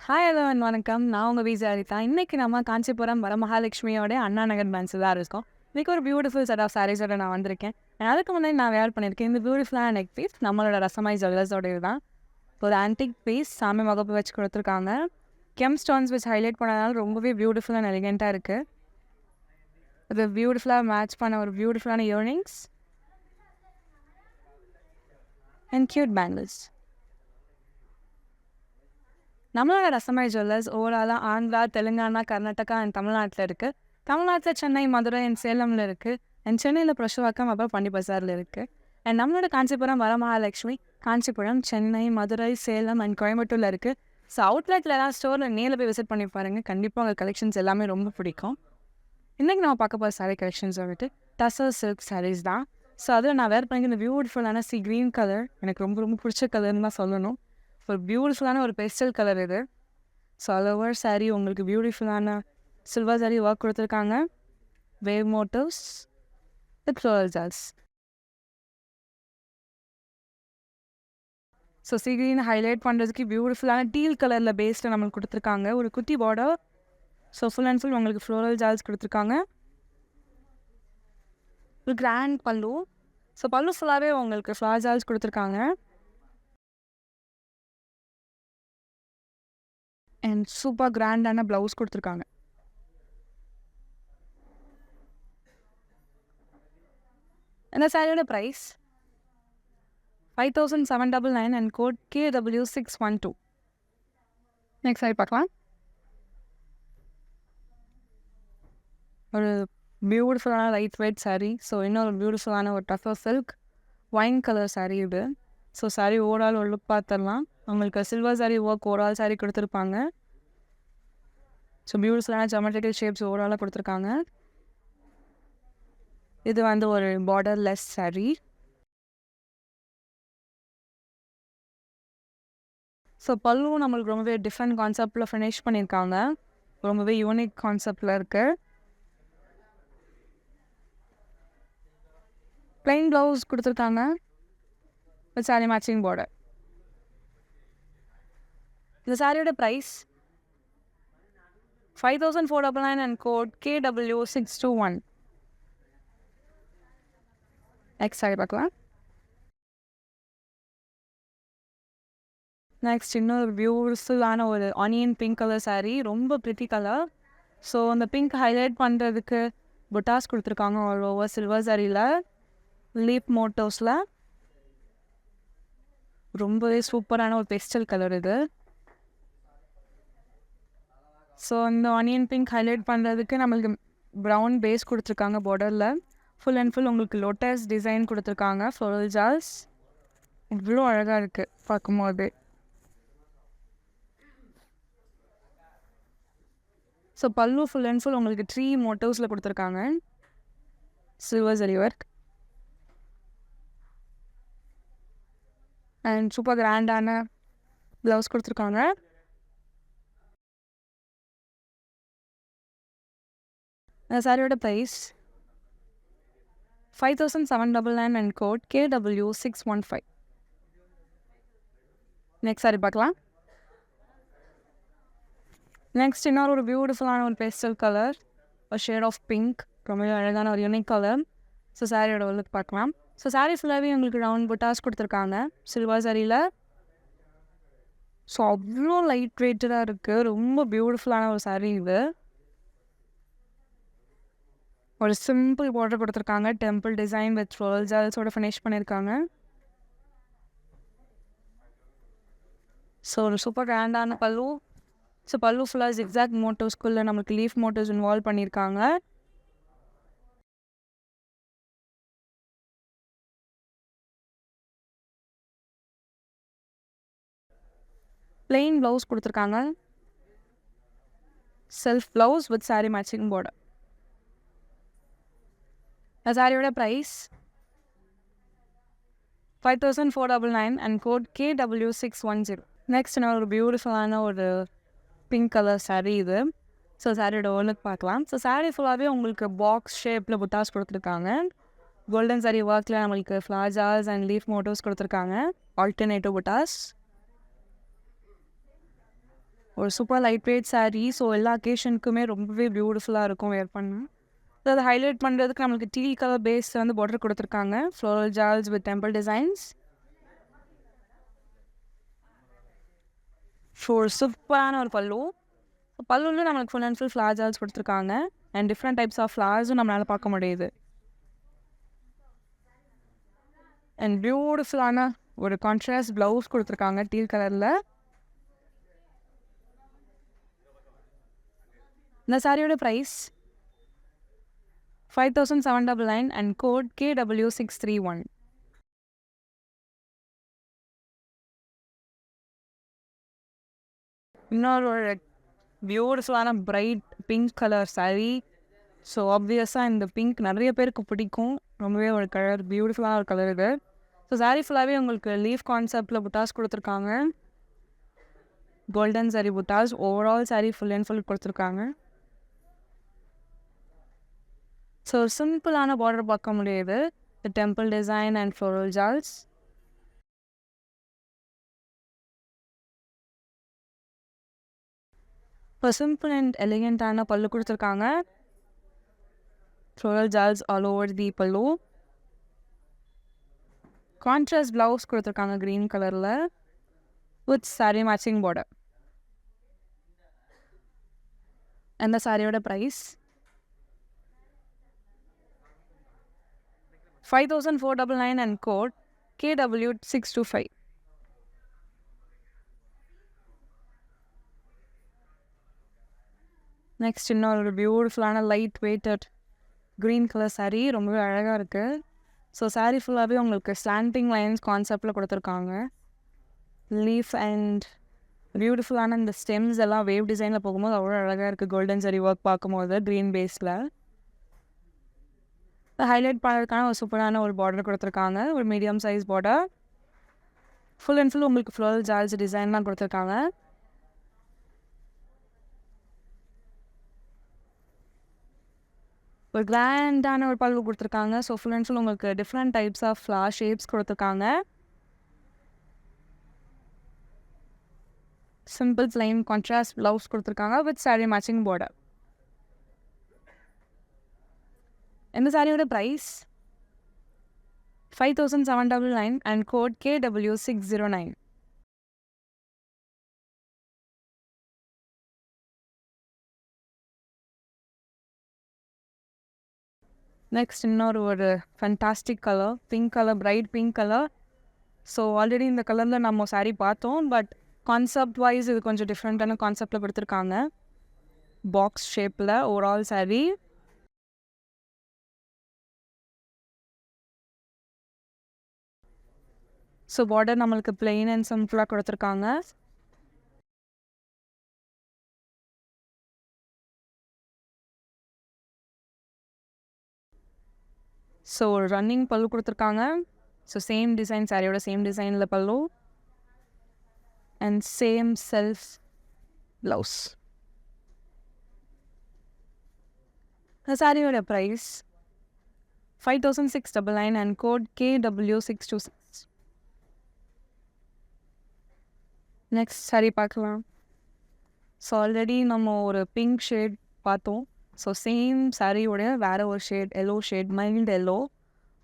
Hi எல்லோவன் வணக்கம். நான் உங்கள் விஜய் ஹரிதா. இன்றைக்கி நம்ம காஞ்சிபுரம் வரமகாலட்சுமியோட அண்ணா நகர் பிரான்ச்சில் தான் இருக்கோம். இன்றைக்கி ஒரு பியூட்டிஃபுல் செட் ஆஃப் சாரீஸோட நான் வந்திருக்கேன். அதுக்கு முன்னாடி நான் வேர் பண்ணியிருக்கேன். இந்த பியூட்டிஃபுல்லான நெக் பீஸ் நம்மளோட ரசமாய் ஜுவல்லர்ஸோட தான் ஒரு ஆன்டிக் பீஸ் சாமி முகப்பு வச்சு கொடுத்துருக்காங்க. கெம் ஸ்டோன்ஸ் வச்சு ஹைலைட் பண்ணதுனால ரொம்பவே பியூட்டிஃபுல் அண்ட் எலிகெண்ட்டாக இருக்குது. இது பியூட்டிஃபுல்லாக மேட்ச் பண்ண ஒரு பியூட்டிஃபுல்லான இயரிங்ஸ் அண்ட் க்யூட் பேங்கிள்ஸ். நம்மளோட ரசமாய் ஜுவல்லர்ஸ் ஓவராலாக ஆந்திரா, தெலுங்கானா, கர்நாடகா அண்ட் தமிழ்நாட்டில் இருக்குது. தமிழ்நாட்டில் சென்னை, மதுரை அண்ட் சேலமில் இருக்குது. அண்ட் சென்னையில் புரஷவாக்கம் அப்புறம் பண்டி பசாரில் இருக்குது. அண்ட் நம்மளோட காஞ்சிபுரம் வரமகாலட்சுமி காஞ்சிபுரம், சென்னை, மதுரை, சேலம் அண்ட் கோயம்புத்தூரில் இருக்குது. ஸோ அவுட்லெட்லாம் ஸ்டோரில் நேரில் போய் விசிட் பண்ணி பாருங்கள். கண்டிப்பாக உங்கள் கலெக்ஷன்ஸ் எல்லாமே ரொம்ப பிடிக்கும். இன்றைக்கி நம்ம பார்க்க போகிற சாரீ கலெக்ஷன்ஸ் வந்துட்டு டசர் சில்க் சாரீஸ் தான். ஸோ அதில் நான் வேர் பண்ணிக்க இந்த பியூட்டிஃபுல்லான க்ரீன் கலர் எனக்கு ரொம்ப ரொம்ப பிடிச்ச கலர்னு தான் சொல்லணும். ஒரு பியூட்டிஃபுல்லான ஒரு பெஸ்டல் கலர் இது. ஸோ ஆல் சாரீ உங்களுக்கு பியூட்டிஃபுல்லான சில்வர் சாரீ ஒர்க் கொடுத்துருக்காங்க. Wave motifs with floral jaals. So green highlight பண்ணுறதுக்கு பியூட்டிஃபுல்லான டீல் கலரில் பேஸில் நம்மளுக்கு கொடுத்துருக்காங்க. ஒரு குட்டி border. So full and full உங்களுக்கு ஃப்ளோரல் ஜால்ஸ் கொடுத்துருக்காங்க. ஒரு கிராண்ட் பல்லு. ஸோ பல்லு ஃபுல்லாகவே உங்களுக்கு ஃப்ளவர் ஜால்ஸ் கொடுத்துருக்காங்க. அண்ட் சூப்பர் கிராண்டான ப்ளவுஸ் கொடுத்துருக்காங்க. இந்த சாரியோட price 5799 and code KW612. Next sorry பார்க்கலாம். ஒரு பியூட்டிஃபுல்லான லைட் வெயிட் சாரீ. ஸோ இன்னொரு பியூட்டிஃபுல்லான ஒரு tougher silk wine colour sari இது. ஸோ சாரீ ஓவரால் ஒரு லுக் பார்த்துடலாம். உங்களுக்கு silver zari work overall sari கொடுத்துருப்பாங்க. ஸோ பியூட்டிஃபுல்லான ஜாமெட்ரிக்கல் ஷேப்ஸ் ஓவராலாக கொடுத்துருக்காங்க. இது வந்து ஒரு பார்டர்லெஸ் சாரீ. ஸோ பல்லுவும் நம்மளுக்கு ரொம்பவே டிஃப்ரெண்ட் கான்செப்டில் ஃபினிஷ் பண்ணியிருக்காங்க. ரொம்பவே யூனிக் கான்செப்டில் இருக்குது. ப்ளைன் ப்ளவுஸ் கொடுத்துருக்காங்க வித் சாரீ மேட்சிங் பார்டர். இந்த சாரியோட price 5499 and code KW621. Next sorry பார்க்கலாம். நெக்ஸ்ட் இன்னொரு பியூட்டிஃபுல்லான ஒரு ஆனியன் பிங்க் கலர் சாரீ. ரொம்ப ப்ரிட்டி கலர். ஸோ அந்த பிங்க் ஹைலைட் பண்ணுறதுக்கு புட்டாஸ் கொடுத்துருக்காங்க ஆல் ஓவர் சில்வர் சாரியில் லீப் மோட்டோஸில். ரொம்பவே சூப்பரான ஒரு பெஸ்டல் கலர் இது. ஸோ இந்த ஆனியன் பிங்க் ஹைலைட் பண்ணுறதுக்கு நம்மளுக்கு ப்ரௌன் பேஸ் கொடுத்துருக்காங்க பார்டரில். ஃபுல் அண்ட் ஃபுல் உங்களுக்கு லோட்டஸ் டிசைன் கொடுத்துருக்காங்க. ஃப்ளோரல் ஜால்ஸ் இவ்வளோ அழகாக இருக்குது பார்க்கும்போது. ஸோ பல்லு ஃபுல் அண்ட் ஃபுல் உங்களுக்கு 3 மோட்டிவ்ஸில் கொடுத்துருக்காங்க. Silver zari work and super கிராண்டான ப்ளவுஸ் கொடுத்துருக்காங்க. அந்த சாரியோட price 5799 and code KW615. Next sorry பார்க்கலாம். நெக்ஸ்ட் இன்னொரு ஒரு பியூட்டிஃபுல்லான ஒரு பேஸ்டல் கலர், ஒரு ஷேட் ஆஃப் பிங்க். ரொம்ப அழகான ஒரு யூனிக் கலர். ஸோ சாரியோட லுக் பார்க்கலாம். ஸோ சாரீ ஃபுல்லாகவே உங்களுக்கு ரவுண்ட் புட்டாஸ் கொடுத்துருக்காங்க சில்வர் சாரியில். ஸோ அவ்வளோ லைட் வெயிட்டடாக இருக்குது. ரொம்ப பியூட்டிஃபுல்லான ஒரு சாரீ இது. ஒரு சிம்பிள் பார்டர் கொடுத்துருக்காங்க. டெம்பிள் டிசைன் வித் ஃப்ளோரல் ஜால்ஸோட ஃபினிஷ் பண்ணியிருக்காங்க. ஸோ ஒரு சூப்பர் கிராண்டான பல்லு. ஸோ பல்லு ஃபுல்லாக ஜிக்ஸாக் மோட்டிவ்ஸ்குள்ளே நம்மளுக்கு லீஃப் மோட்டிவ்ஸ் இன்வால்வ் பண்ணியிருக்காங்க. பிளெயின் ப்ளவுஸ் கொடுத்துருக்காங்க. Self blouse with sari matching border. இந்த சாரியோட price 5499 and code KW610. Next நான் ஒரு பியூட்டிஃபுல்லான ஒரு பிங்க் கலர் சாரீ இது. ஸோ சாரியோட ஒர்க் பார்க்கலாம். ஸோ சாரீ ஃபுல்லாகவே உங்களுக்கு பாக்ஸ் ஷேப்பில் புட்டாஸ் கொடுத்துருக்காங்க. கோல்டன் சாரீ ஒர்க்கில் நம்மளுக்கு ஃப்ளவர் ஜால்ஸ் அண்ட் லீஃப் மோட்டிவ்ஸ் கொடுத்துருக்காங்க. ஆல்டர்னேட்டிவ் புட்டாஸ். ஒரு super light weight saree. So எல்லா அக்கேஷனுக்குமே ரொம்பவே பியூட்டிஃபுல்லாக இருக்கும் வேர் பண்ண. ஸோ அதை ஹைலைட் பண்ணுறதுக்கு நம்மளுக்கு டீல் கலர் பேஸில் வந்து பார்டர் கொடுத்துருக்காங்க. Floral jaals with temple designs. So ஒரு சூப்பரான ஒரு பல்லு. பல்லுவில் நம்மளுக்கு full and full flower jaals கொடுத்துருக்காங்க. அண்ட் டிஃப்ரெண்ட் டைப்ஸ் ஆஃப் ஃப்ளார்ஸும் நம்மளால் பார்க்க முடியுது. அண்ட் பியூட்டிஃபுல்லான ஒரு கான்ட்ராஸ்ட் ப்ளவுஸ் கொடுத்துருக்காங்க டீல் கலரில். இந்த சாரியோட ப்ரைஸ் 5799 அண்ட் கோட் KW631. இன்னொரு ஒரு பியூட்டிஃபுல்லான bright pink colour saree. So ஆப்வியஸாக இந்த பிங்க் நிறைய பேருக்கு பிடிக்கும். ரொம்பவே ஒரு கலர், பியூட்டிஃபுல்லான ஒரு கலர் இது. ஸோ saree ஃபுல்லாகவே உங்களுக்கு லீஃப் கான்செப்டில் புட்டாஸ் கொடுத்துருக்காங்க. Golden saree buttas. Overall saree full and full கொடுத்துருக்காங்க. ஸோ சிம்பிளான பார்டர் பார்க்க முடியுது. The temple design and floral jaals. இப்போ சிம்பிள் அண்ட் எலிகெண்ட்டான பல்லு கொடுத்துருக்காங்க. Floral jaals all over the pallu. Contrast blouse கொடுத்துருக்காங்க க்ரீன் கலரில் வித் saree மேட்சிங் பார்டர். அந்த சாரியோட price 5499 and code KW625. Next இன்னொரு பியூட்டிஃபுல்லான light weighted green colour saree. ரொம்பவே அழகாக இருக்குது. ஸோ saree ஃபுல்லாகவே உங்களுக்கு ஸ்லாண்டிங் லைன்ஸ் கான்செப்டில் கொடுத்துருக்காங்க. லீஃப் அண்ட் பியூட்டிஃபுல்லான இந்த ஸ்டெம்ஸ் எல்லாம் வேவ் டிசைனில் போகும்போது அவ்வளோ அழகாக இருக்குது. கோல்டன் saree ஒர்க் பார்க்கும்போது க்ரீன் பேஸில் ஹைலைட் பண்ணுறதுக்கான ஒரு சூப்பரான ஒரு பார்டர் கொடுத்துருக்காங்க. ஒரு medium size border. Full and full உங்களுக்கு ஃப்ளோரல் ஜால்ஸ் டிசைன்லாம் கொடுத்துருக்காங்க. ஒரு கிராண்டான ஒரு பல்லு கொடுத்துருக்காங்க. ஸோ ஃபுல் அண்ட் ஃபுல் உங்களுக்கு different types of flower shapes கொடுத்துருக்காங்க. சிம்பிள் பிளைன் கான்ட்ராஸ்ட் ப்ளவுஸ் கொடுத்துருக்காங்க வித் saree மேட்சிங் பார்டர். இந்த சாரியோட price 5799 and code KW609. Next இன்னொரு ஒரு fantastic colour, pink colour, bright pink colour. So already இந்த கலரில் நம்ம saree பார்த்தோம். பட் கான்செப்ட் வைஸ் இது கொஞ்சம் டிஃப்ரெண்ட்டான கான்செப்டில் கொடுத்துருக்காங்க. பாக்ஸ் ஷேப்பில் ஓவரால் saree. ஸோ பார்டர் நம்மளுக்கு பிளெயின் அண்ட் சிம்பிளாக கொடுத்துருக்காங்க. ஸோ ரன்னிங் பல்லு கொடுத்துருக்காங்க. ஸோ சேம் டிசைன், சாரியோட சேம் டிசைனில் pallu and same self blouse. இந்த சாரியோட price 5699 and code KW626. Next sorry பார்க்கலாம். ஸோ ஆல்ரெடி நம்ம ஒரு பிங்க் ஷேட் பார்த்தோம். ஸோ சேம் சாரியோட வேறு ஒரு shade, yellow shade, mild yellow.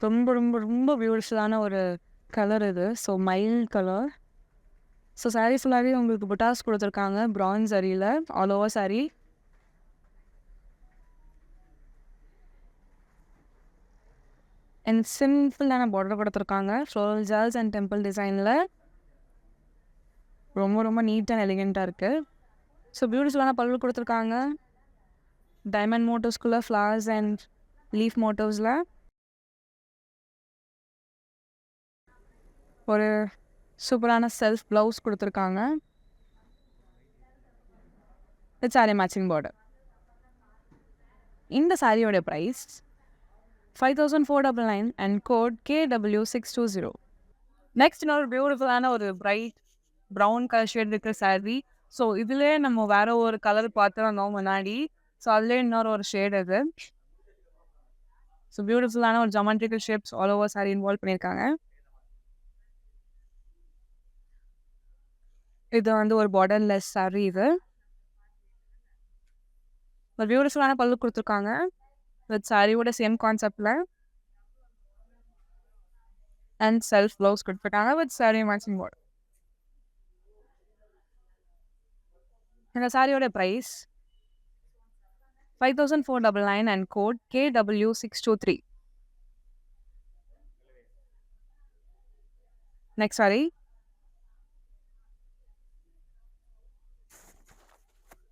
ரொம்ப ரொம்ப ரொம்ப பியூட்டிஃபுல்லான ஒரு கலர் இது. So mild colour. So saree ஃபுல்லாகவே உங்களுக்கு புட்டாஸ் கொடுத்துருக்காங்க ப்ரான்ஸ் சரியில் ஆல் ஓவர் சாரீ. அண்ட் சிம்பிளான பார்டர் கொடுத்துருக்காங்க ஃப்ளோரல் ஜால்ஸ் அண்ட் டெம்பிள் டிசைனில். ரொம்ப ரொம்ப நீட் அண்ட் எலிகெண்ட்டாக இருக்குது. ஸோ பியூட்டிஃபுல்லான பல்லு கொடுத்துருக்காங்க டைமண்ட் மோட்டிவ்ஸ்குள்ளே ஃப்ளவர்ஸ் அண்ட் லீஃப் மோட்டிவ்ஸில். ஒரு சூப்பரான செல்ஃப் ப்ளவுஸ் கொடுத்துருக்காங்க வித் சாரி மேட்சிங் பார்டர். இந்த சாரியோட price 5499 and code KW620. Next இன்னொரு பியூட்டிஃபுல்லான ஒரு பிரைட் ப்ரௌன் கலர் ஷேட் இருக்கிற சாரி. ஸோ இதிலே நம்ம வேற ஒரு கலர் பார்த்துருந்தோம் முன்னாடி. ஸோ அதுலேயே இன்னொரு ஒரு ஷேட் அது. ஸோ பியூட்டிஃபுல்லான ஒரு geometrical shapes all over sorry involve பண்ணியிருக்காங்க. இது வந்து ஒரு பார்டர்லெஸ் saree இது. ஒரு பியூட்டிஃபுல்லான பல்லு குடுத்துருக்காங்க. வித் சாரியோட சேம் கான்செப்ட்ல அண்ட் செல்ஃப் ப்ளவுஸ் குடுத்துருக்காங்க வித் saree மேட்சிங் பார்டர். இந்த சாரியோட price 5499 and code KW623. Next saree.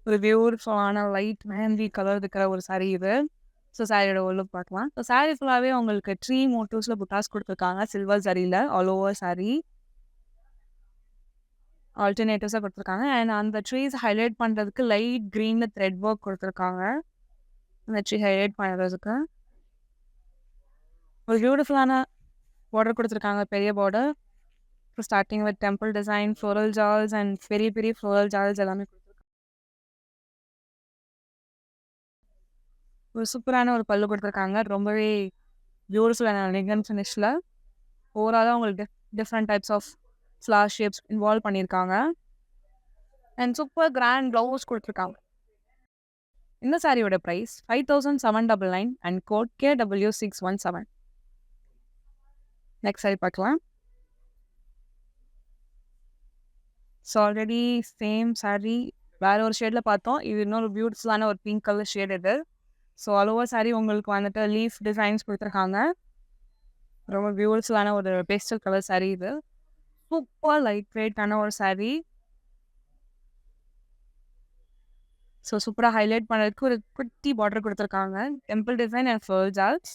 ஒரு பியூட்டிஃபுல்லான லைட் மெஹந்தி கலர் இருக்கிற ஒரு saree இது. ஸோ சாரியோட லுக் பார்க்கலாம். ஸோ saree ஃபுல்லாகவே உங்களுக்கு ட்ரீ மோட்டிவ்ஸில் புட்டாஸ் கொடுத்துருக்காங்க சில்வர் சரியில் ஆல் ஓவர் saree. ஆல்டர்னேட்டிவ்ஸாக கொடுத்துருக்காங்க அண்ட் அந்த ட்ரீஸ் ஹைலைட் பண்ணுறதுக்கு லைட் க்ரீனில் த்ரெட் ஒர்க் கொடுத்துருக்காங்க. அந்த ட்ரீ ஹைலைட் பண்ணுறதுக்கு ஒரு பியூட்டிஃபுல்லான பார்டர் கொடுத்துருக்காங்க, பெரிய border. Starting with temple design, floral jaals and பெரிய பெரிய ஃப்ளோரல் ஜால்ஸ் எல்லாமே கொடுத்துருக்காங்க. ஒரு சூப்பரான ஒரு பல்லு கொடுத்துருக்காங்க, ரொம்பவே பியூட்டிஃபுல்லான எலிகன்ட் ஃபினிஷில். ஓவராலாக உங்களுக்கு different types of flower shapes involve பண்ணியிருக்காங்க அண்ட் சூப்பர் கிராண்ட் ப்ளவுஸ் கொடுத்துருக்காங்க. இந்த சாரியோட price 5799 and code KW617. Next sorry பார்க்கலாம். ஸோ ஆல்ரெடி சேம் சாரி வேற ஒரு ஷேடில் பார்த்தோம். இது இன்னொரு பியூட்டிஃபுல்லான ஒரு பிங்க் கலர் ஷேட் இது. ஸோ ஆல் ஓவர் சாரி உங்களுக்கு வந்துட்டு லீஃப் டிசைன்ஸ் கொடுத்துருக்காங்க. ரொம்ப பியூட்டிஃபுல்லான ஒரு பேஸ்டல் கலர் சாரி இது. சூப்பர் லைட் வெயிட்டான ஒரு சாரி. ஸோ சூப்பராக ஹைலைட் பண்ணுறதுக்கு ஒரு குட்டி பார்டர் கொடுத்துருக்காங்க, temple design and floral jaals.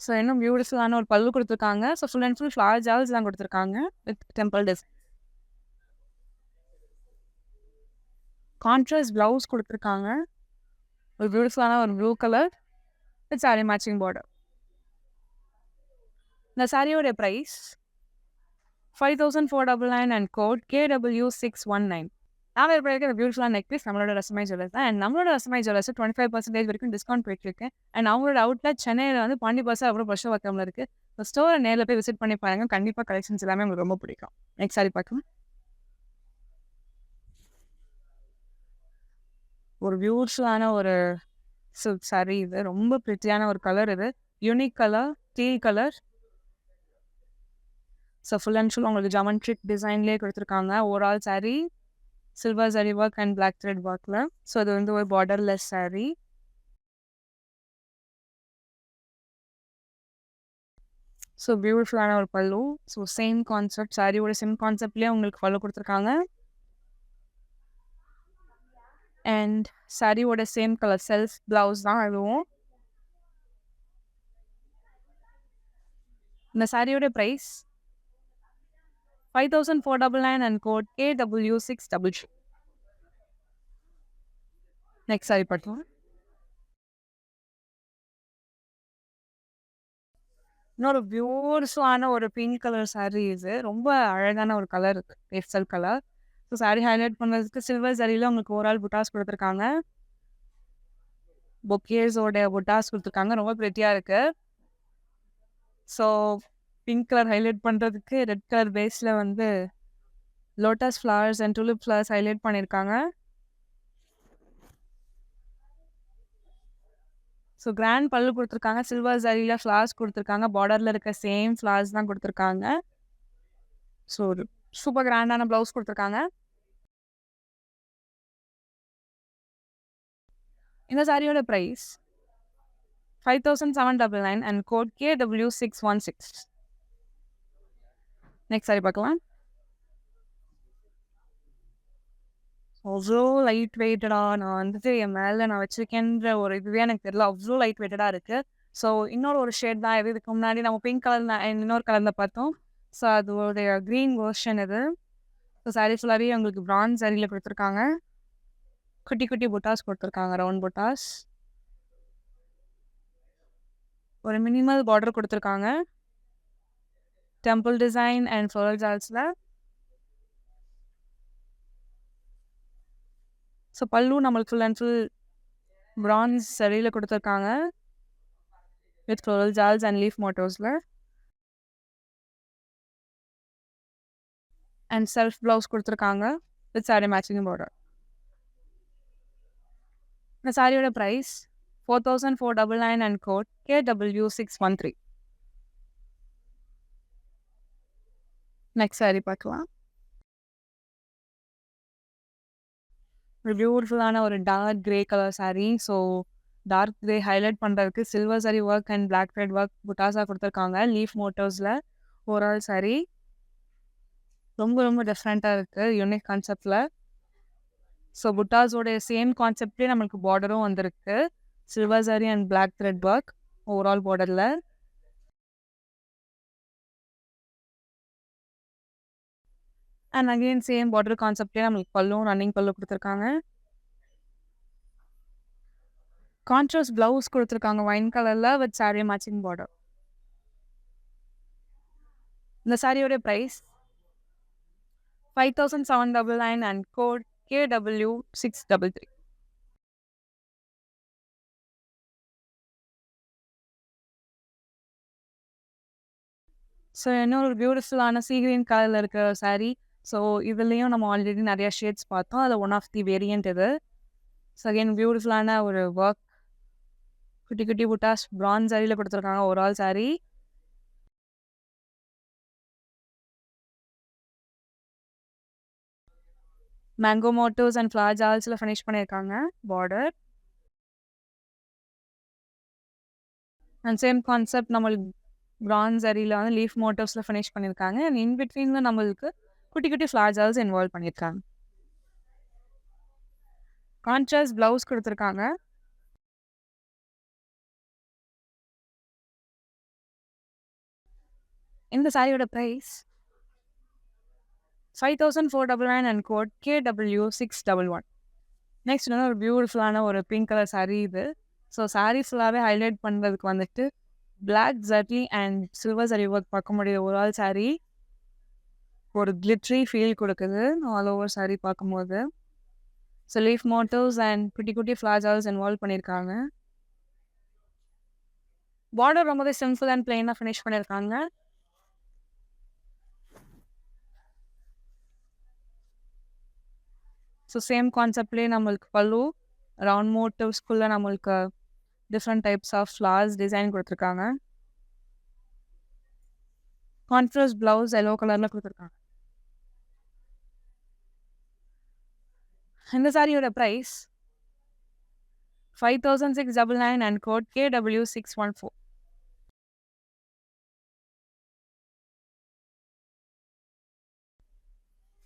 So இன்னும் பியூட்டிஃபுல்லான ஒரு பல்லு கொடுத்துருக்காங்க. So full and full flower jaals தான் கொடுத்துருக்காங்க with temple design. Contrast blouse கொடுத்துருக்காங்க, ஒரு பியூட்டிஃபுல்லான ஒரு blue colour with sari matching border. இந்த சாரியோட ப்ரைஸ் 5499 அண்ட் கோட் KW619. நான் வேறு பிறகு பியூட்டிஃபுல்லான நெக்லஸ் நம்மளோட ரசமை ஜுவல்லர்ஸ் தான். அண்ட் நம்மளோட ரசமை ஜுவல்லர்ஸ் 25% வரைக்கும் டிஸ்கவுண்ட் போயிட்டுருக்கு. அண்ட் அவங்களோட அவுட்லெட் சென்னையில் வந்து பாண்டிபர்ஸாக அப்புறம் புருஷவாக்கம்ல இருக்குது. ஸோ ஸ்டோரை நேரில் போய் விசிட் பண்ணி பாருங்க, கண்டிப்பாக கலெக்ஷன்ஸ் எல்லாமே உங்களுக்கு ரொம்ப பிடிக்கும். நெக்ஸ்ட் சாரி பார்க்கலாம். ஒரு பியூட்டிஃபுல்லான ஒரு சில்க் சாரி இது, ரொம்ப பிரிட்டியான ஒரு கலர் இது, unique colour, deal colour. So full and full உங்களுக்கு ஜாமெட்ரிக் டிசைன்லேயே கொடுத்துருக்காங்க. Overall sorry silver zari work and black thread ஒர்க்கில். ஸோ இது வந்து ஒரு பார்டர்லெஸ் சாரி. ஸோ பியூட்டிஃபுல்லான ஒரு பல்லு. ஸோ சேம் கான்செப்ட், சாரியோட சேம் கான்செப்ட்லேயே உங்களுக்கு பல்லு கொடுத்துருக்காங்க அண்ட் சாரியோட சேம் கலர் செல்ஃப் ப்ளவுஸ் தான் அதுவும். இந்த சாரியோட price 5499 and code KW633. Next sorry பார்க்கலாம். இன்னொரு பியூட்டிஃபுல்லான ஒரு பிங்க் கலர் சாரி இது, ரொம்ப அழகான ஒரு colour, pastel colour. So sorry highlight பண்ணுறதுக்கு சில்வர் சரியில் உங்களுக்கு ஓவரால் புட்டாஸ் கொடுத்துருக்காங்க, பொக்கேஸோட புட்டாஸ் கொடுத்துருக்காங்க, ரொம்ப பிரிட்டியாக இருக்குது. ஸோ பிங்க் கலர் ஹைலைட் பண்ணுறதுக்கு ரெட் கலர் பேஸில் வந்து lotus flowers and tulip flowers highlight பண்ணியிருக்காங்க. ஸோ கிராண்ட் பல்லு கொடுத்துருக்காங்க, சில்வர் சரியில் ஃப்ளவர்ஸ் கொடுத்துருக்காங்க, பார்டரில் இருக்க சேம் ஃப்ளவர்ஸ் தான் கொடுத்துருக்காங்க. ஸோ ஒரு சூப்பர் கிராண்டான ப்ளவுஸ் கொடுத்துருக்காங்க. இந்த சாரியோட price 5799 and code KW616. Next sorry பார்க்கலாம். அவ்வளோ லைட் வெயிட்டடாக நான் வந்துட்டு என் மேலே நான் வச்சுருக்கேன்ற ஒரு இதுவே எனக்கு தெரியல, அவ்வளோ லைட் வெயிட்டடாக இருக்குது. ஸோ இன்னொரு ஒரு ஷேட் தான் இது. இதுக்கு முன்னாடி நம்ம பிங்க் கலர் இன்னொரு கலரில் பார்த்தோம். ஸோ அதோடைய க்ரீன் வேர்ஷன் இது. ஸோ சாரி ஃபுல்லாகவே உங்களுக்கு ப்ரான்ஸ் சரியில் கொடுத்துருக்காங்க, குட்டி குட்டி புட்டாஸ் கொடுத்துருக்காங்க, ரவுண்ட் புட்டாஸ். ஒரு மினிமல் பார்டர் கொடுத்துருக்காங்க, டெம்பிள் டிசைன் அண்ட் ஃப்ளோரல் ஜால்ஸில். ஸோ பல்லு நம்மளுக்கு ஃபுல் அண்ட் ஃபுல் ப்ரான்ஸ் சரியில் கொடுத்துருக்காங்க with floral jaals and leaf மோட்டோஸில். அண்ட் செல்ஃப் ப்ளவுஸ் கொடுத்துருக்காங்க வித் சாரி மேட்சிங் பார்டர். இந்த சாரியோட price 4499 and code KW613. Next sorry பார்க்கலாம். ஒரு பியூட்டிஃபுல்லான ஒரு dark grey colour sari. So dark grey highlight பண்ணுறதுக்கு silver zari work and black thread work புட்டாஸாக கொடுத்துருக்காங்க லீஃப் மோட்டோஸில். ஓவரால் சாரி ரொம்ப ரொம்ப டிஃப்ரெண்ட்டாக இருக்குது, யூனிக் கான்செப்டில். ஸோ புட்டாஸோடைய சேம் கான்செப்ட்லேயே நம்மளுக்கு பார்டரும் வந்திருக்கு, silver sari and black thread work overall பார்டரில். அண்ட் அகெயின் சேம் பார்டர் கான்செப்ட்லேயே நம்மளுக்கு பல்லும் ரன்னிங் பல்லு கொடுத்துருக்காங்க. கான்ட்ராஸ்ட் ப்ளவுஸ் கொடுத்துருக்காங்க ஒயின் கலரில் வித் சாரி மேட்சிங் பார்டர். இந்த சாரியோட price 5799 and code KW633. So இன்னொரு பியூட்டிஃபுல்லான சீ கிரீன் கலரில் இருக்கிற சாரீ. ஸோ இதுலேயும் நம்ம ஆல்ரெடி நிறையா ஷேட்ஸ் பார்த்தோம், அது ஒன் ஆஃப் தி வேரியண்ட் இது. ஸோ அகெயின் பியூட்டிஃபுல்லான ஒரு ஒர்க், குட்டி குட்டி புட்டாஸ் பிரான்ஸ் சாரியில் கொடுத்துருக்காங்க overall sari. Mango motifs and flower ஜால்ஸில் ஃபினிஷ் பண்ணியிருக்காங்க பார்டர். அண்ட் சேம் கான்செப்ட் நம்மளுக்கு பிரான்ஸ் சரியில் வந்து லீஃப் மோட்டோஸில் ஃபினிஷ் பண்ணியிருக்காங்க. அண்ட் இன் பிட்வீனில் நம்மளுக்கு குட்டி குட்டி ஃப்ளார் ஜால்ஸ் இன்வால்வ் பண்ணியிருக்காங்க. கான்ட்ராஸ்ட் ப்ளவுஸ் கொடுத்துருக்காங்க. இந்த சாரியோட price 5499 and code KW611. Next வந்து ஒரு பியூட்டிஃபுல்லான ஒரு பிங்க் கலர் சாரீ இது. ஸோ சாரீ ஃபுல்லாகவே ஹைலைட் பண்ணுறதுக்கு வந்துட்டு பிளாக் ஜர்டி அண்ட் சில்வர் சாரி ஒர்க் பார்க்க முடியுது ஓவரால் சாரீ. ஒரு கிளிட்ரி ஃபீல் கொடுக்குது ஆல் ஓவர் சாரீ பார்க்கும்போது. ஸோ லீஃப் மோட்டோஸ் அண்ட் குட்டி குட்டி ஃப்ளார்ஸ் இன்வால்வ் பண்ணியிருக்காங்க. பார்டர் ரொம்பவே சிம்பிள் அண்ட் பிளெயினாக ஃபினிஷ் பண்ணியிருக்காங்க. ஸோ சேம் கான்செப்ட்லேயே நம்மளுக்கு பல்லு ரவுண்ட் மோட்டிவ்ஸ்குள்ளே நம்மளுக்கு different types of flowers design கொடுத்துருக்காங்க. கான்ட்ராஸ்ட் ப்ளவுஸ் எல்லோ கலரில் கொடுத்துருக்காங்க. இந்த சாரியோட price 5699 and code KW614.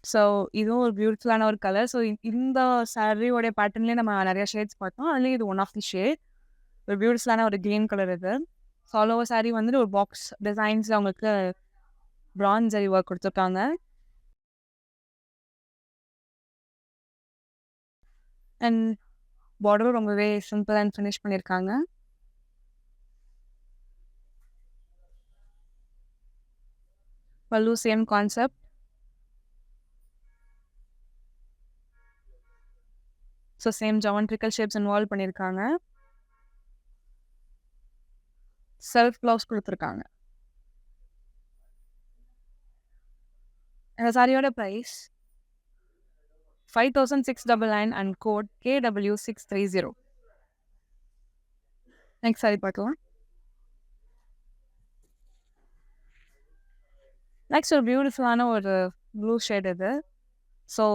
So இதுவும் ஒரு பியூட்டிஃபுல்லான ஒரு கலர். ஸோ இந்த சாரியோடைய பேட்டர்ன்லேயே நம்ம நிறைய ஷேட்ஸ் பார்த்தோம், அதுலேயும் இது ஒன் ஆஃப் தி ஷேட். ஒரு பியூட்டிஃபுல்லான ஒரு க்ரீன் கலர் இது. ஸோ ஆல் ஓவர் சாரி வந்துட்டு ஒரு பாக்ஸ் டிசைன்ஸில் அவங்களுக்கு பிரான்ஸ் ஜரி ஒர்க் கொடுத்துருக்காங்க. அண்ட் பார்டரும் ரொம்பவே சிம்பிள் அண்ட் ஃபினிஷ் பண்ணியிருக்காங்க. Pallu same concept. So same geometrical shapes involve பண்ணியிருக்காங்க. செல்ஃப் ப்ளவுஸ் கொடுத்துருக்காங்க. இந்த சாரியோட price 5699 and code KW630. Next sorry பார்க்கலாம். நெக்ஸ்ட் ஒரு பியூட்டிஃபுல்லான ஒரு ப்ளூ ஷேட் இது. ஸோ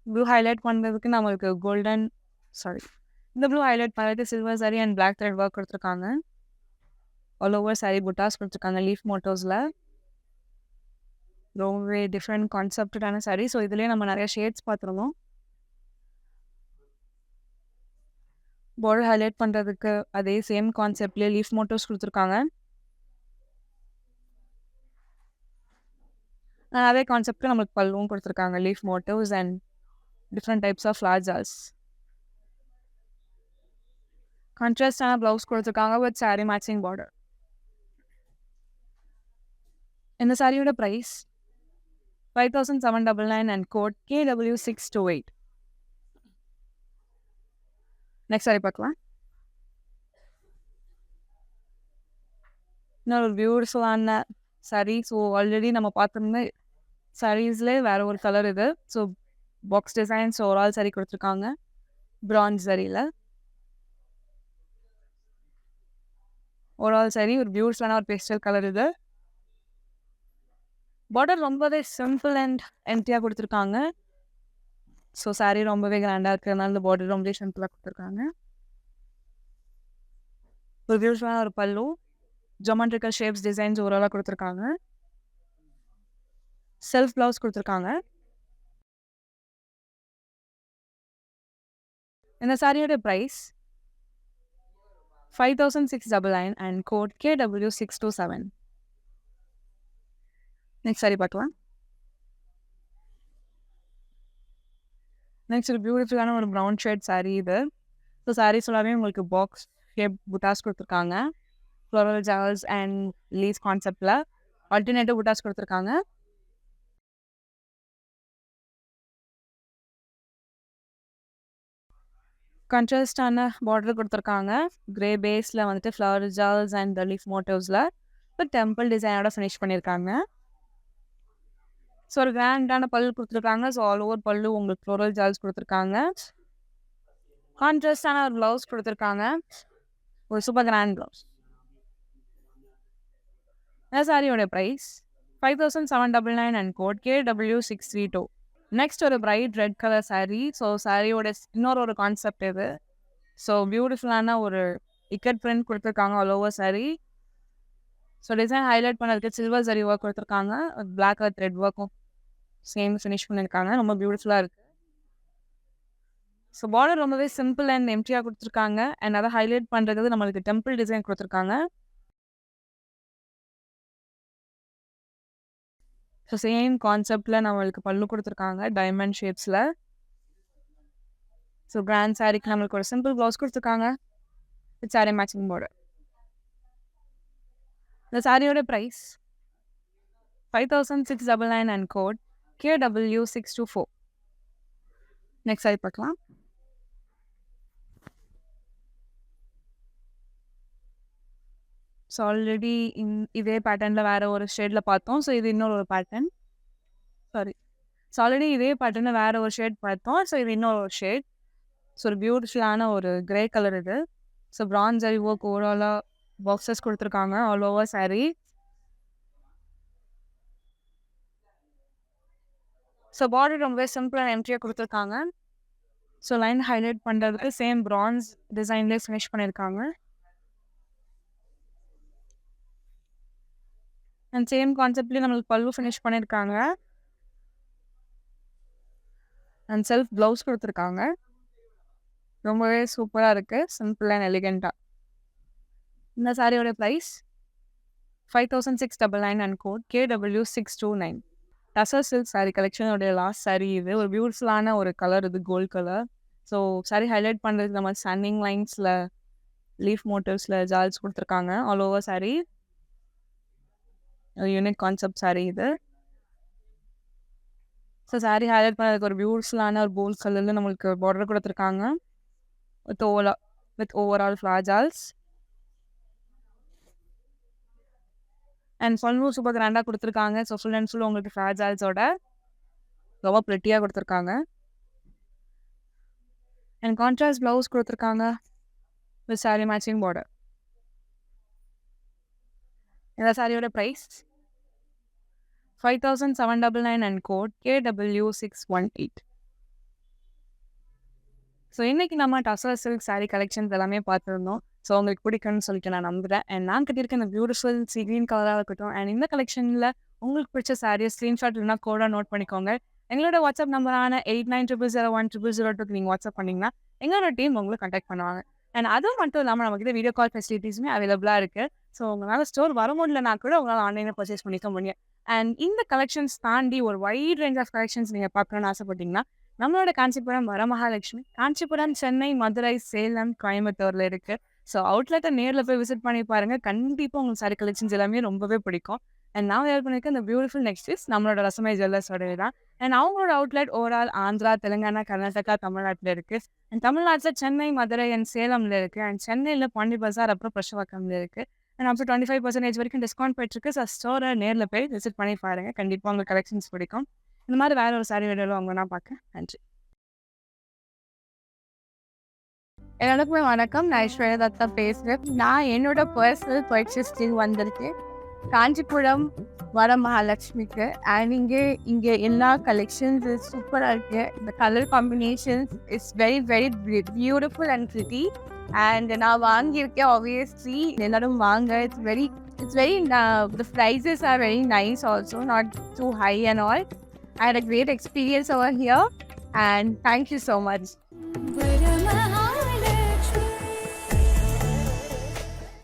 ப்ளூ ஹைலைட் பண்ணுறதுக்கு நம்மளுக்கு இந்த ப்ளூ ஹைலைட் பண்ணுறதுக்கு silver sari and black thread work கொடுத்துருக்காங்க. ஆல் ஓவர் சாரி புட்டாஸ் கொடுத்துருக்காங்க லீஃப் மோட்டோஸில். ரொம்பவே டிஃப்ரெண்ட் கான்செப்டான சாரி. ஸோ இதுலேயே நம்ம நிறைய ஷேட்ஸ் பார்த்துருந்தோம். பார்டர் ஹைலைட் பண்ணுறதுக்கு அதே சேம் கான்செப்ட்லேயே லீஃப் மோட்டோஸ் கொடுத்துருக்காங்க. அதே கான்செப்டில் நம்மளுக்கு பல்லுவும் கொடுத்துருக்காங்க leaf motifs and different types of flowers. கான்ட்ராஸ்டான ப்ளவுஸ் கொடுத்துருக்காங்க வித் சாரி மேட்சிங் பார்டர். இந்த சாரியோட price 5799 and code KW628. Next sorry பார்க்கலாம். இன்னொரு பியூட்டிஃபுல்லான சாரி. ஸோ ஆல்ரெடி நம்ம பார்த்துருந்த சாரீஸ்லேயே வேற ஒரு கலர் இது. So box designs overall saree கொடுத்துருக்காங்க பிரான்ஸ் சரியில். ஓவரால் saree ஒரு பியூட்டிஃபுல்லான ஒரு பேஸ்டல் கலர் இது. பார்டர் ரொம்பவே சிம்பிள் அண்ட் எம்டியாக கொடுத்துருக்காங்க. ஸோ saree ரொம்பவே கிராண்டாக இருக்கிறதுனால இந்த பார்டர் ரொம்பவே சிம்பிளாக கொடுத்துருக்காங்க. ஒரு பியூட்டிஃபுல்லான ஒரு பல்லு, ஜொமெட்ரிக்கல் ஷேப்ஸ் டிசைன்ஸ் ஓவராலாக கொடுத்துருக்காங்க. செல்ஃப் ப்ளவுஸ் கொடுத்துருக்காங்க. இந்த சாரியோட price 5699 and code KW627. Next sorry பார்க்கலாம். நெக்ஸ்ட் ஒரு பியூட்டிஃபுல்லான ஒரு ப்ரௌன் ஷேட் சாரீ இது. ஸோ சாரீஸ் எல்லாமே உங்களுக்கு பாக்ஸ் ஷேப் புட்டாஸ் கொடுத்துருக்காங்க. ஃப்ளோரல் ஜாவல்ஸ் அண்ட் லீஸ் கான்செப்டில் ஆல்டர்னேட்டிவ் புட்டாஸ் கொடுத்துருக்காங்க. கான்ட்ராஸ்டான பார்டர் கொடுத்துருக்காங்க. கிரே பேஸில் வந்துட்டு ஃப்ளவர் ஜாவல்ஸ் அண்ட் லீஃப் மோட்டிவ்ஸில் இப்போ டெம்பிள் டிசைனோட ஃபினிஷ் பண்ணியிருக்காங்க. ஸோ ஒரு கிராண்டான பல்லு கொடுத்துருக்காங்க. ஸோ ஆல் ஓவர் பல்லு உங்களுக்கு ஃப்ளோரல் ஜாவல்ஸ் கொடுத்துருக்காங்க. கான்ட்ராஸ்டான ஒரு ப்ளவுஸ் கொடுத்துருக்காங்க. ஒரு சூப்பர் கிராண்ட் ப்ளவுஸ். இந்த சாரியோட price 5799 and code KW632. Next ஒரு bright red colour sari. So சாரியோட இன்னொரு ஒரு கான்செப்ட் இது. ஸோ பியூட்டிஃபுல்லான ஒரு இக்கட் பிரிண்ட் கொடுத்துருக்காங்க all over sari. So design highlight பண்ணதுக்கு சில்வர் சரி ஒர்க் கொடுத்துருக்காங்க. பிளாக் கலர் த்ரெட் ஒர்க்கும் சேம் ஃபினிஷ் பண்ணியிருக்காங்க. ரொம்ப பியூட்டிஃபுல்லாக இருக்குது. ஸோ பார்டர் ரொம்பவே சிம்பிள் அண்ட் எம்டியாக கொடுத்துருக்காங்க. அண்ட் அதை ஹைலைட் பண்ணுறது நம்மளுக்கு டெம்பிள் டிசைன் கொடுத்துருக்காங்க. ஸோ சேம் கான்செப்டில் நம்மளுக்கு பல்லு கொடுத்துருக்காங்க டைமண்ட் ஷேப்ஸில். ஸோ கிராண்ட் சாரிக்கு நம்மளுக்கு ஒரு சிம்பிள் ப்ளவுஸ் கொடுத்துருக்காங்க வித் சாரி மேட்சிங் பார்டர். இந்த சாரியோட price 5699 and code KW624. Next sorry பார்க்கலாம். ஸோ ஆல்ரெடி இதே பேட்டர்னில் வேறு ஒரு ஷேடில் பார்த்தோம். ஸோ இது இன்னொரு ஒரு பேட்டர்ன். ஸோ ஆல்ரெடி இதே பேட்டர்னில் வேறு ஒரு ஷேட் பார்த்தோம். ஸோ இது இன்னொரு ஒரு ஷேட். ஸோ ஒரு பியூட்டிஃபுல்லான ஒரு கிரே கலர் இது. ஸோ பிரான்ஸ் ஜரி ஒர்க் ஓவராலாக பாக்ஸஸ் கொடுத்துருக்காங்க all over sari. So border ரொம்பவே சிம்பிள் அண்ட் எம்டியாக கொடுத்துருக்காங்க. ஸோ லைன் ஹைலைட் பண்ணுறதுக்கு சேம் பிரான்ஸ் டிசைன்லேயே ஃபினிஷ் பண்ணியிருக்காங்க. அண்ட் சேம் கான்செப்ட்லேயே நம்மளுக்கு பல்லு ஃபினிஷ் பண்ணியிருக்காங்க. அண்ட் செல்ஃப் ப்ளவுஸ் கொடுத்துருக்காங்க. ரொம்பவே சூப்பராக இருக்குது, சிம்பிள் அண்ட் எலிகெண்ட்டாக. இந்த சாரியோட price 5699 and code KW629. Tussar silk sari கலெக்ஷனோடைய லாஸ்ட் சாரீ இது. ஒரு பியூட்டிஃபுல்லான ஒரு கலர் இது, gold colour. So sari highlight பண்ணுறதுக்கு நம்ம ஸ்டாண்டிங் லைன்ஸில் லீஃப் மோட்டிவ்ஸில் ஜால்ஸ் கொடுத்துருக்காங்க all over sari. Unique concept sari இது. ஸோ சாரீ ஹைலைட் பண்ணுறதுக்கு ஒரு பியூட்டிஃபுல்லான ஒரு கோல்ட் கலரில் நம்மளுக்கு பார்டர் கொடுத்துருக்காங்க வித் ஓவரால் ஃப்ளார் ஜால்ஸ். அண்ட் ஃபுல்லும் சூப்பர் கிராண்டாக கொடுத்துருக்காங்க. ஸோ ஃபுல் அண்ட் ஃபுல் உங்களுக்கு ஃப்ளார் ஜால்ஸோட ரொம்ப ப்ரிட்டியாக கொடுத்துருக்காங்க. அண்ட் கான்ட்ராஸ்ட் ப்ளவுஸ் கொடுத்துருக்காங்க வித் சாரீ மேட்சிங் பார்டர். இந்த சாரியோட price 5799 and code KW618. So இன்றைக்கி நம்ம டசர் சில்க் சாரீ கலெக்ஷன்ஸ் எல்லாமே பார்த்துருந்தோம். ஸோ உங்களுக்கு பிடிக்கும்னு சொல்லிட்டு நான் நம்புகிறேன். அண்ட் நான் கட்டியிருக்க இந்த பியூட்டிஃபுல் க்ரீன் கலராக இருக்கட்டும். அண்ட் இந்த கலெக்ஷனில் உங்களுக்கு பிடிச்ச சாரீ ஸ்க்ரீன்ஷாட் இல்லைனா கோடாக நோட் பண்ணிக்கோங்க. எங்களோட வாட்ஸ்அப் நம்பரான 8900010002 நீங்கள் வாட்ஸ்அப் பண்ணிங்கன்னா எங்களோட டீம் உங்களை கான்டாக்ட் பண்ணுவாங்க. அண்ட் அதுவும் மட்டும் இல்லாமல் நம்மக்கிட்ட வீடியோ கால் ஃபெசிலிட்டிஸுமே அவைலபிளாக இருக்குது. ஸோ உங்களால் ஸ்டோர் வர முடியலனா கூட உங்களால் ஆன்லைனில் பர்ச்சேஸ் பண்ணிக்க முடியும். அண்ட் இந்த கலெக்ஷன்ஸ் தாண்டி ஒரு வைட் ரேஞ்ச் ஆஃப் கலெக்ஷன்ஸ் நீங்கள் பார்க்கணுன்னு ஆசைப்பட்டீங்கன்னா நம்மளோட காஞ்சிபுரம் வரமகாலட்சுமி, காஞ்சிபுரம், சென்னை, மதுரை, சேலம், கோயம்புத்தூரில் இருக்குது. ஸோ அவுட்லெட்டை நேரில் போய் விசிட் பண்ணி பாருங்கள். கண்டிப்பாக உங்களுக்கு சாரி கலெக்ஷன்ஸ் எல்லாமே ரொம்பவே பிடிக்கும். அண்ட் நான் வேர் பண்ணியிருக்க இந்த பியூட்டிஃபுல் நெக்ஸ்ட் இஸ் நம்மளோட ரசமை ஜுவல்லர்ஸோடவே தான். அண்ட் அவங்களோட அவுட்லெட் ஓவரால் ஆந்திரா, தெலுங்கானா, கர்நாடகா, தமிழ்நாட்டில் இருக்குது. அண்ட் தமிழ்நாட்டில் சென்னை, மதுரை அண்ட் சேலமில் இருக்குது. அண்ட் சென்னையில் பாண்டி பஜார், அப்புறம் பிரஷவாக்கமில் இருக்குது. அண்ட் அப்போ 25% வரைக்கும் டிஸ்கவுண்ட் போயிட்டுருக்கு. ஸோ ஸ்டோரை நேரில் போய் விசிட் பண்ணி பாருங்க. கண்டிப்பாக உங்களுக்கு கலெக்ஷன்ஸ் பிடிக்கும். இந்த மாதிரி வேற ஒரு சாரி வீடியோவில் உங்களை நான் பார்க்க நன்றி. எல்லாருக்குமே வணக்கம். நான் ஐஸ்வர்யா தத்தா பேசுகிறேன். நான் என்னோட பர்சனல் பர்ச்சேஸ்க்கு வந்திருக்கேன் காஞ்சிபுரம் வர மகாலட்சுமிக்கு. அண்ட் இங்கே எல்லா கலெக்ஷன்ஸ் சூப்பராக இருக்கு. இந்த colour combinations it's very very beautiful and pretty. And நான் வாங்கியிருக்கேன். ஆப்வியஸ்லி எல்லாரும் வாங்க. It's very the prices are very nice also, not too high and all. I had a great experience over here and thank you so much.